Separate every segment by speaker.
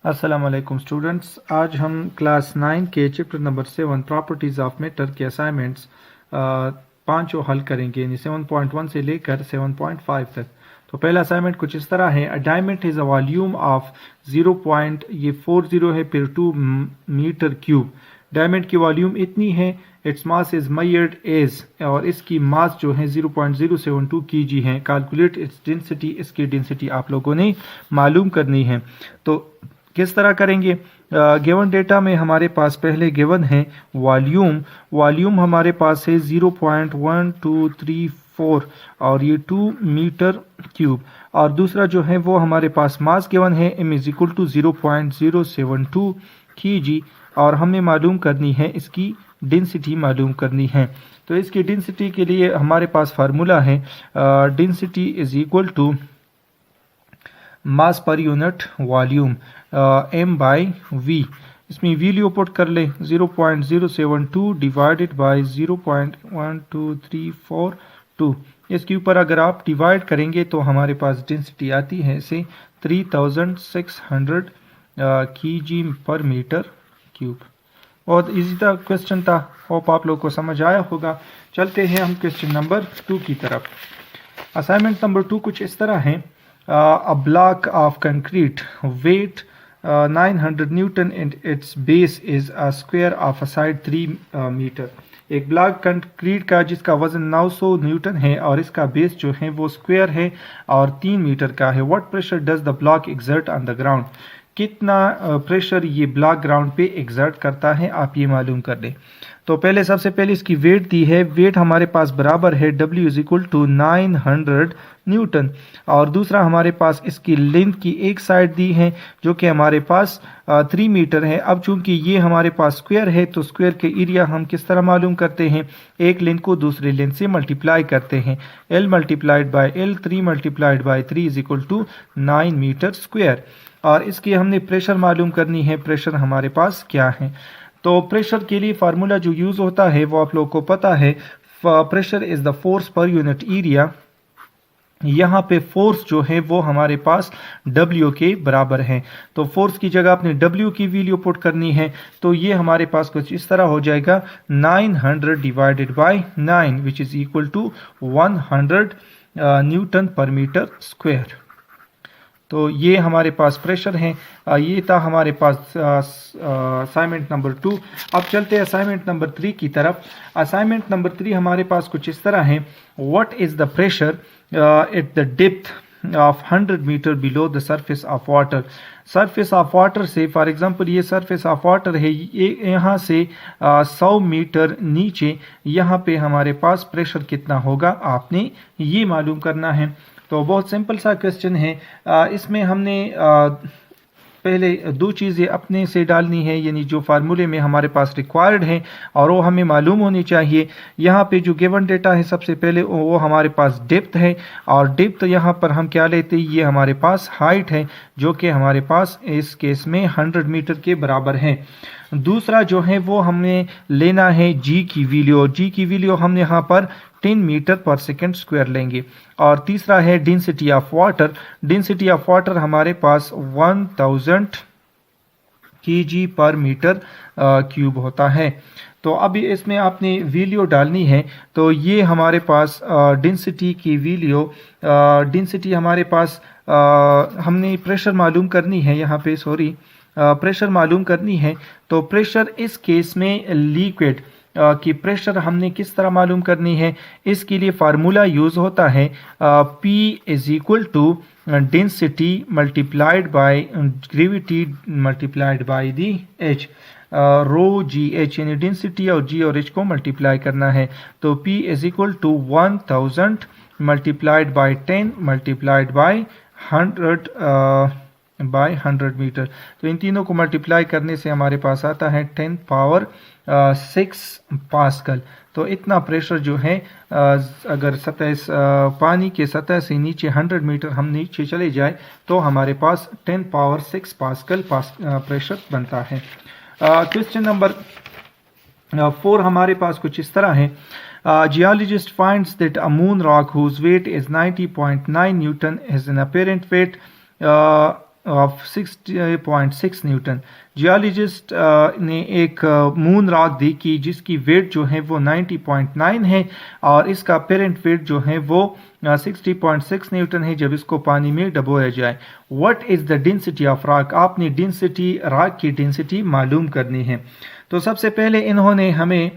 Speaker 1: अस्सलाम वालेकुम स्टूडेंट्स। आज हम क्लास 9 के chapter number 7 properties of matter के असाइनमेंट्स पाँचों हल करेंगे, यानी 7.1 से लेकर 7.5 तक। तो पहला असाइनमेंट कुछ इस तरह है। A diamond is a volume of 0.40 है फिर 2 मीटर क्यूब। डायमंड की वॉल्यूम इतनी है, its mass is measured as, और इसकी मास जो है 0.072 kg है। कैलकुलेट इट्स डेंसिटी, इसकी डेंसिटी आप लोगों ने मालूम करनी है। तो किस तरह करेंगे? गिवन डेटा में हमारे पास पहले गिवन है वॉल्यूम हमारे पास है 0.1234 और ये 2 मीटर क्यूब, और दूसरा जो है वो हमारे पास मास गिवन है m is equal to 0.072 kg, और हमें मालूम करनी है इसकी डेंसिटी मालूम करनी है। तो इसकी डेंसिटी के लिए हमारे पास फार्मूला है, density is equal to mass per unit volume m by v। इसमें वैल्यू पुट कर ले 0.072 डिवाइडेड बाई 0.12342। इसके ऊपर अगर आप डिवाइड करेंगे तो हमारे पास डेंसिटी आती है इसे 3600 kg पर मीटर क्यूब। बहुत इजी था क्वेश्चन था, होप आप लोग को समझ आया होगा। चलते हैं हम क्वेश्चन नंबर 2 की तरफ। असाइनमेंट नंबर 2 कुछ इस तरह है। A block of concrete weight 900 Newton and its base is a square of a side 3 metre. एक ब्लॉक कंक्रीट का जिसका वजन 900 न्यूटन है और इसका बेस जो है वो स्क्वायर है और 3 मीटर का है। What pressure does the block exert on the ground? कितना प्रेशर ये ब्लॉक ग्राउंड पे एक्सर्ट करता है, आप ये मालूम कर लें। तो पहले सबसे पहले इसकी वेट दी है। वेट हमारे पास बराबर है W is equal to 900 newton, और दूसरा हमारे पास इसकी लेंथ की एक साइड दी है जो कि हमारे पास 3 मीटर है। अब चूंकि ये हमारे पास स्क्वायर है तो स्क्वायर के एरिया हम किस तरह मालूम करते हैं? एक लेंथ को दूसरे लेंथ से मल्टीप्लाई करते हैं। L multiplied by L, 3 multiplied by 3 is equal to 9 metre square. और इसकी हमने प्रेशर मालूम करनी है। प्रेशर हमारे पास क्या है? तो प्रेशर के लिए फार्मूला जो यूज होता है वो आप लोग को पता है। Pressure is the force per unit area. यहाँ पे फोर्स जो है वो हमारे पास W के बराबर है, तो फोर्स की जगह अपने W की वैल्यू पुट करनी है। तो ये हमारे पास कुछ इस तरह हो जाएगा 900 divided by 9 which is equal to 100 newton per metre square. तो ये हमारे पास प्रेशर है। ये था हमारे पास असाइनमेंट नंबर 2। अब चलते हैं असाइनमेंट नंबर 3 की तरफ। असाइनमेंट नंबर 3 हमारे पास कुछ इस तरह है। What is the pressure at the depth of 100 metre below the surface of water? Surface of water से, फॉर एग्जांपल ये सरफेस ऑफ वाटर है, ये यहाँ से 100 मीटर नीचे यहाँ पे हमारे पास प्रेशर कितना होगा, आपने ये मालूम करना है। तो बहुत सिंपल सा क्वेश्चन है। इसमें हमने पहले दो चीज़ें अपने से डालनी है, यानी जो फार्मूले में हमारे पास रिक्वायर्ड है और वो हमें मालूम होनी चाहिए। यहाँ पे जो गिवन डेटा है सबसे पहले वो हमारे पास डेप्थ है, और डेप्थ यहाँ पर हम क्या लेते हैं, ये हमारे पास हाइट है जो कि हमारे पास इस केस में 100 मीटर के बराबर है। दूसरा जो है वो हमें लेना है G की वैल्यू। G की वैल्यू हम यहाँ पर 10 मीटर पर सेकेंड स्क्वायर लेंगे। और तीसरा है density of water. Density of water हमारे पास 1000 kg पर मीटर क्यूब होता है। तो अभी इसमें आपने वैल्यू डालनी है। तो ये हमारे पास डेंसिटी की वैल्यू, डेंसिटी हमारे पास हमने प्रेशर मालूम करनी है, यहाँ पे सॉरी प्रेशर मालूम करनी है। तो प्रेशर इस केस में लिक्विड की प्रेशर हमने किस तरह मालूम करनी है? इसके लिए फार्मूला यूज होता है P is equal to density multiplied by gravity multiplied by the H। Rho G H, यानी डेंसिटी और G और H को मल्टीप्लाई करना है। तो P is equal to 1000 multiplied by 10 multiplied by 100 metre. तो इन तीनों को मल्टीप्लाई करने से हमारे पास आता है 10 पावर 6 पास्कल। तो इतना प्रेशर जो है, अगर सतह पानी के सतह से नीचे 100 मीटर हम नीचे चले जाए तो हमारे पास 10 पावर 6 पास्कल प्रेशर बनता है। क्वेश्चन नंबर 4 हमारे पास कुछ इस तरह है। Geologist finds that a moon rock whose weight is 90.9 Newton has an apparent weight of 60.6 Newton. Geologist ने एक मून रॉक देखी जिसकी वेट जो है वो 90.9 है और इसका पेरेंट वेट जो है वो 60.6 न्यूटन है जब इसको पानी में डुबोया जाए। What is the density of rock? आपने डेंसिटी रॉक की डेंसिटी मालूम करनी है। तो सबसे पहले इन्होंने हमें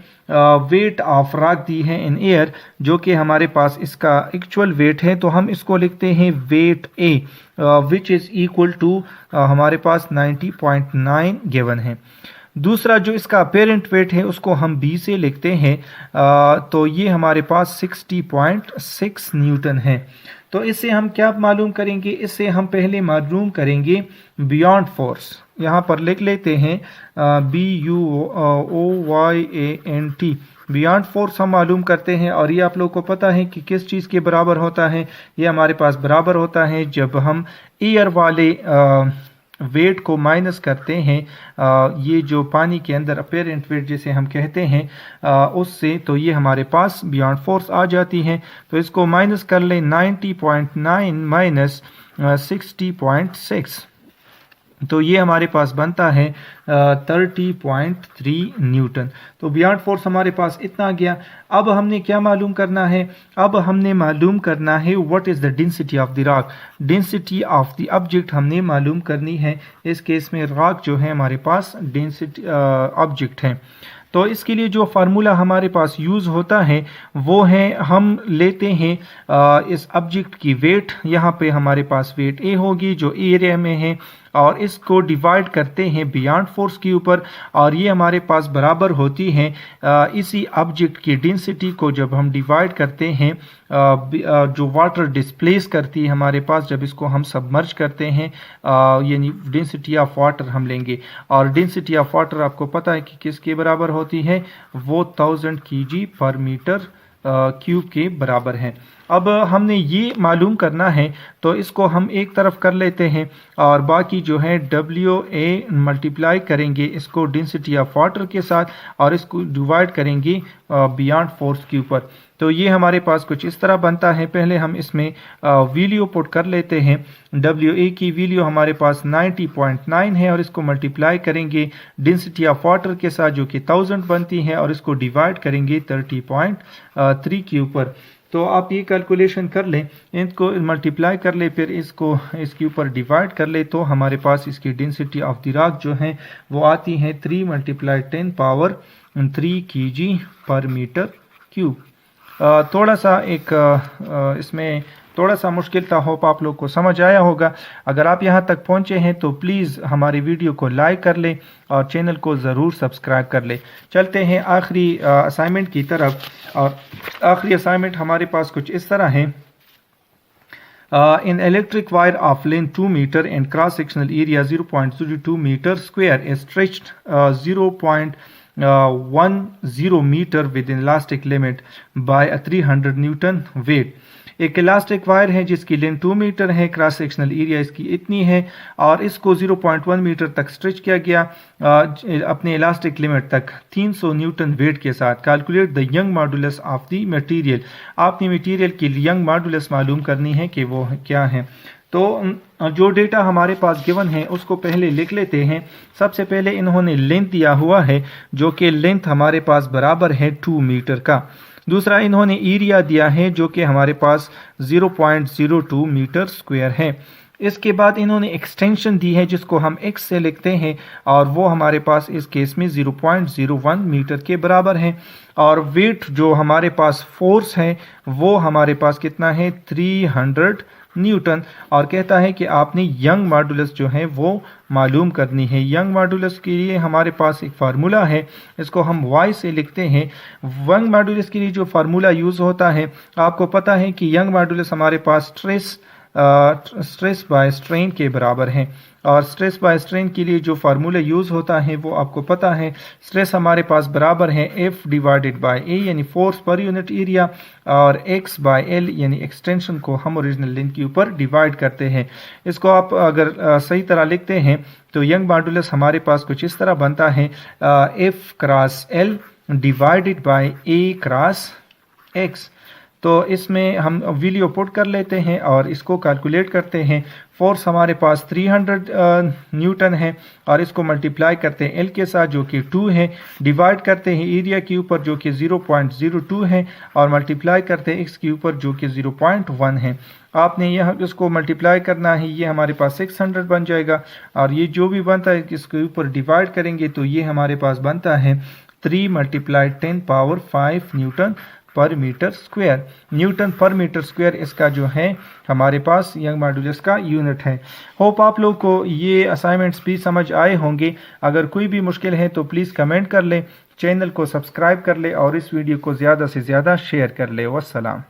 Speaker 1: वेट ऑफ रॉक दी है इन एयर, जो कि हमारे पास इसका एक्चुअल वेट है, तो हम इसको लिखते हैं weight A which is equal to हमारे पास 90.9 गिवन है। दूसरा जो इसका पेरेंट वेट है उसको हम बी से लिखते हैं, तो ये हमारे पास 60.6 न्यूटन है। तो इससे हम क्या मालूम करेंगे? इससे हम पहले मालूम करेंगे बियॉन्ड फोर्स। यहाँ पर लिख लेते हैं BUOYANT, बियॉन्ड फोर्स हम मालूम करते हैं। और ये आप लोग को पता है कि किस चीज़ के बराबर होता है? ये हमारे पास बराबर होता है जब हम एयर वाले वेट को माइनस करते हैं ये जो पानी के अंदर अपेरेंट वेट जिसे हम कहते हैं उससे, तो ये हमारे पास बियॉन्ड फोर्स आ जाती है। तो इसको माइनस कर लें, 90.9 माइनस 60.6, तो ये हमारे पास बनता है 30.3 न्यूटन। तो बियॉन्ड फोर्स हमारे पास इतना गया। अब हमने क्या मालूम करना है? अब हमने मालूम करना है what is the density of the rock. Density of the object हमने मालूम करनी है। इस केस में रॉक जो है हमारे पास डेंसिटी ऑब्जेक्ट है। तो इसके लिए जो फार्मूला हमारे पास यूज़ होता है वो है, हम लेते हैं इस ऑब्जेक्ट की वेट, यहाँ पे हमारे पास वेट ए होगी जो एरिया में है, और इसको डिवाइड करते हैं बियॉन्ड फोर्स के ऊपर, और ये हमारे पास बराबर होती है इसी ऑब्जेक्ट की डेंसिटी को जब हम डिवाइड करते हैं जो वाटर डिस्प्लेस करती है हमारे पास जब इसको हम सबमर्ज करते हैं, यानी डेंसिटी ऑफ वाटर हम लेंगे। और डेंसिटी ऑफ वाटर आपको पता है कि किसके बराबर होती है? वो 1000 kg पर मीटर क्यूब के बराबर है। अब हमने ये मालूम करना है तो इसको हम एक तरफ कर लेते हैं और बाकी जो है WA मल्टीप्लाई करेंगे इसको डेंसिटी ऑफ वाटर के साथ और इसको डिवाइड करेंगे बियॉन्ड फोर्स के ऊपर। तो ये हमारे पास कुछ इस तरह बनता है। पहले हम इसमें वैल्यू पुट कर लेते हैं। WA की वैल्यू हमारे पास 90.9 है और इसको मल्टीप्लाई करेंगे डेंसिटी ऑफ वाटर के साथ जो कि 1000 बनती है और इसको डिवाइड करेंगे 30.3 के ऊपर। तो आप ये कैलकुलेशन कर लें, इनको मल्टीप्लाई कर ले, फिर इसको इसके ऊपर डिवाइड कर ले, तो हमारे पास इसकी डेंसिटी ऑफ द रॉक जो है वो आती है 3 × 10³ kg पर मीटर क्यूब। थोड़ा सा इसमें थोड़ा सा मुश्किल था, होप आप लोग को समझ आया होगा। अगर आप यहाँ तक पहुँचे हैं तो प्लीज़ हमारी वीडियो को लाइक कर लें और चैनल को ज़रूर सब्सक्राइब कर लें। चलते हैं आखिरी असाइनमेंट की तरफ, और आखिरी असाइनमेंट हमारे पास कुछ इस तरह है। An electric wire of length 2 meter and cross-sectional area 0.02 meter square is stretched 0.10 meter within elastic limit by a 300 Newton weight. एक इलास्टिक वायर है जिसकी लेंथ 2 मीटर है, क्रॉस सेक्शनल एरिया इसकी इतनी है और इसको 0.1 मीटर तक स्ट्रेच किया गया अपने इलास्टिक लिमिट तक 300 न्यूटन वेट के साथ। Calculate the young modulus of the material. आपने मटेरियल की यंग मॉडुलस मालूम करनी है कि वो क्या है। तो जो डेटा हमारे पास गिवन है उसको पहले लिख लेते हैं। सबसे पहले इन्होंने लेंथ दिया हुआ है जो कि लेंथ हमारे पास बराबर है 2 मीटर का। दूसरा इन्होंने एरिया दिया है जो कि हमारे पास 0.02 मीटर स्क्वायर है। इसके बाद इन्होंने एक्सटेंशन दी है जिसको हम x से लिखते हैं और वो हमारे पास इस केस में 0.01 मीटर के बराबर है। और वेट जो हमारे पास फोर्स है वो हमारे पास कितना है 300 न्यूटन, और कहता है कि आपने यंग मॉडुलस जो है वो मालूम करनी है। यंग मॉडुलस के लिए हमारे पास एक फार्मूला है, इसको हम y से लिखते हैं। यंग मॉडुलस के लिए जो फार्मूला यूज़ होता है आपको पता है कि यंग मॉडुलस हमारे पास स्ट्रेस बाय स्ट्रेन के बराबर है, और स्ट्रेस बाय स्ट्रेन के लिए जो फार्मूला यूज़ होता है वो आपको पता है। स्ट्रेस हमारे पास बराबर है F/A यानी फोर्स पर यूनिट एरिया, और X/L यानी एक्सटेंशन को हम ओरिजिनल लेंथ के ऊपर डिवाइड करते हैं। इसको आप अगर सही तरह लिखते हैं तो यंग मॉडुलस हमारे पास कुछ इस तरह बनता है F × L divided by A × X। तो इसमें हम वैल्यू पुट कर लेते हैं और इसको कैलकुलेट करते हैं। फोर्स हमारे पास 300 न्यूटन है और इसको मल्टीप्लाई करते हैं एल के साथ जो कि 2 है, डिवाइड करते हैं एरिया के ऊपर जो कि 0.02 है और मल्टीप्लाई करते हैं एक्स के ऊपर जो कि 0.1 है। आपने यह इसको मल्टीप्लाई करना है, ये हमारे पास 600 बन जाएगा और ये जो भी बनता है इसके ऊपर डिवाइड करेंगे तो ये हमारे पास बनता है 3 × 10⁵ Newton per metre square. Newton per metre square इसका जो है हमारे पास यंग मॉड्यूलस का यूनिट है। होप आप लोग को ये असाइनमेंट्स भी समझ आए होंगे। अगर कोई भी मुश्किल है तो प्लीज़ कमेंट कर लें, चैनल को सब्सक्राइब कर ले और इस वीडियो को ज़्यादा से ज़्यादा शेयर कर ले। वस्सलाम।